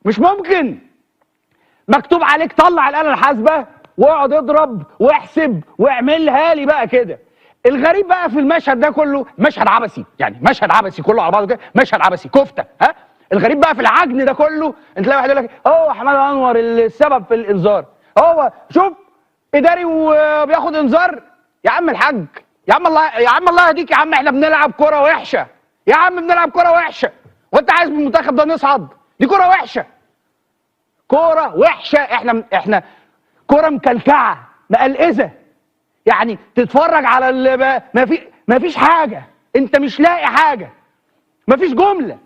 مش ممكن. مكتوب عليك طلع الآلة الحاسبة واقعد اضرب واحسب واعملها لي بقى كده. الغريب بقى في المشهد ده كله مشهد عبثي، يعني مشهد عبثي كله على بعضه كده، مشهد عبثي كفته. ها الغريب بقى في العجن ده كله، انت تلاقي واحد يقول لك هو حماد انور السبب في الانذار، هو شوف اداري وبياخد انذار. يا عم الحاج، يا عم الله، يا عم الله يهديك، يا عم احنا بنلعب كرة وحشه، يا عم بنلعب كرة وحشه، وانت عايز من المنتخب ده نصعد؟ دي كرة وحشه، كرة وحشه، احنا كرة مكلكعه مقلقزه، يعني تتفرج على ما فيش حاجه، انت مش لاقي حاجه، ما فيش جمله،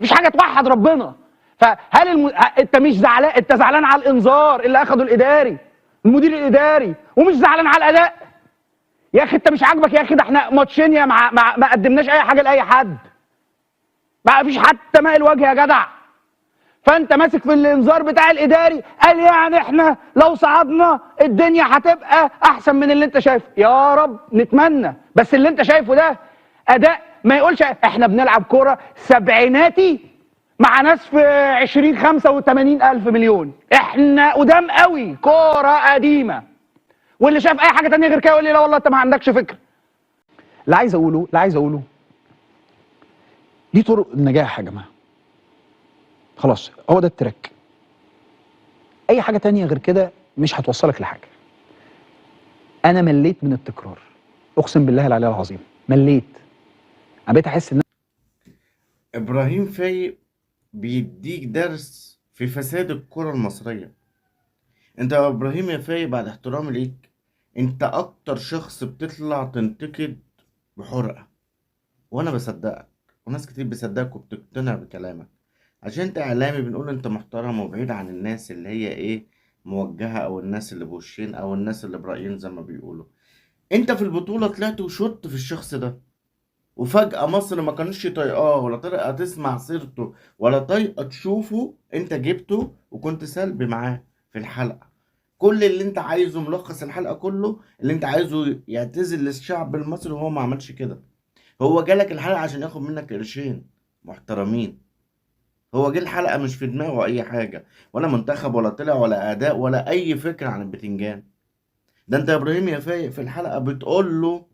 مفيش حاجه توحد ربنا. فهل انت مش زعلان؟ انت زعلان على الانذار اللي اخده الاداري، المدير الاداري، ومش زعلان على الاداء؟ يا اخي انت مش عاجبك يا اخي؟ ده احنا ماتشين يا ما قدمناش اي حاجه لاي حد، ما فيش حتى ماء الوجه يا جدع. فانت ماسك في الانذار بتاع الاداري، قال يعني احنا لو صعدنا الدنيا هتبقى احسن من اللي انت شايفه. يا رب نتمنى، بس اللي انت شايفه ده اداء ما يقولش احنا بنلعب كوره سبعيناتي مع ناس في 20 85 الف مليون، احنا قدام قوي، كوره قديمه. واللي شاف اي حاجه تانية غير كده يقول لي لا والله انت ما عندكش فكره. اللي عايز اقوله دي طرق النجاح يا جماعه، خلاص هو ده التراك. اي حاجه تانية غير كده مش هتوصلك لحاجه. انا مليت من التكرار، اقسم بالله العلي العظيم مليت. انا بقيت احس ان إبراهيم فايق بيديك درس في فساد الكرة المصرية. انت يا إبراهيم يا فايق، بعد احترامي ليك، انت أكتر شخص بتطلع تنتقد بحرقة، وأنا بصدقك، وناس كتير بتصدقك وبتقتنع بكلامك، عشان انت إعلامي. بنقول انت محترم وبعيد عن الناس اللي هي ايه، موجهة، أو الناس اللي بوشين، أو الناس اللي برأيين زي ما بيقولوا. انت في البطولة طلعت وشط في الشخص ده، وفجأة مصر ما كانش طايقاه ولا طايقة تسمع سيرته ولا طايقة تشوفه. انت جبته وكنت سلبي معاه في الحلقة. كل اللي انت عايزه، ملخص الحلقة كله، اللي انت عايزه يعتذر للشعب المصري، وهو ما عملش كده. هو جالك الحلقة عشان ياخد منك قرشين محترمين. هو جه الحلقة مش في دماغه اي حاجة، ولا منتخب، ولا طلع، ولا اداء، ولا اي فكرة عن البتنجان. ده انت يا ابراهيم يا فايق في الحلقة بتقول له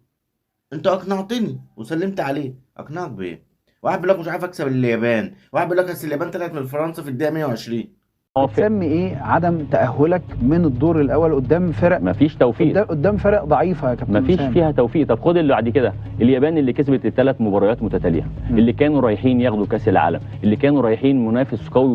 انت اقنعتني وسلمت عليه. اقنعك بايه؟ واحد بيقول لك مش عارف اكسب اليابان، واحد بيقول لك اصل اليابان طلعت من فرنسا في الدقيقه 120. بتسمي ايه عدم تأهلك من الدور الاول قدام فرق؟ مفيش توفيق، قدام فرق ضعيفه يا كابتن مفيش حسام. فيها توفيق. طب خد اللي بعد كده، اليابان اللي كسبت ال3 مباريات متتاليه، اللي كانوا رايحين ياخدوا كاس العالم، اللي كانوا رايحين منافس قوي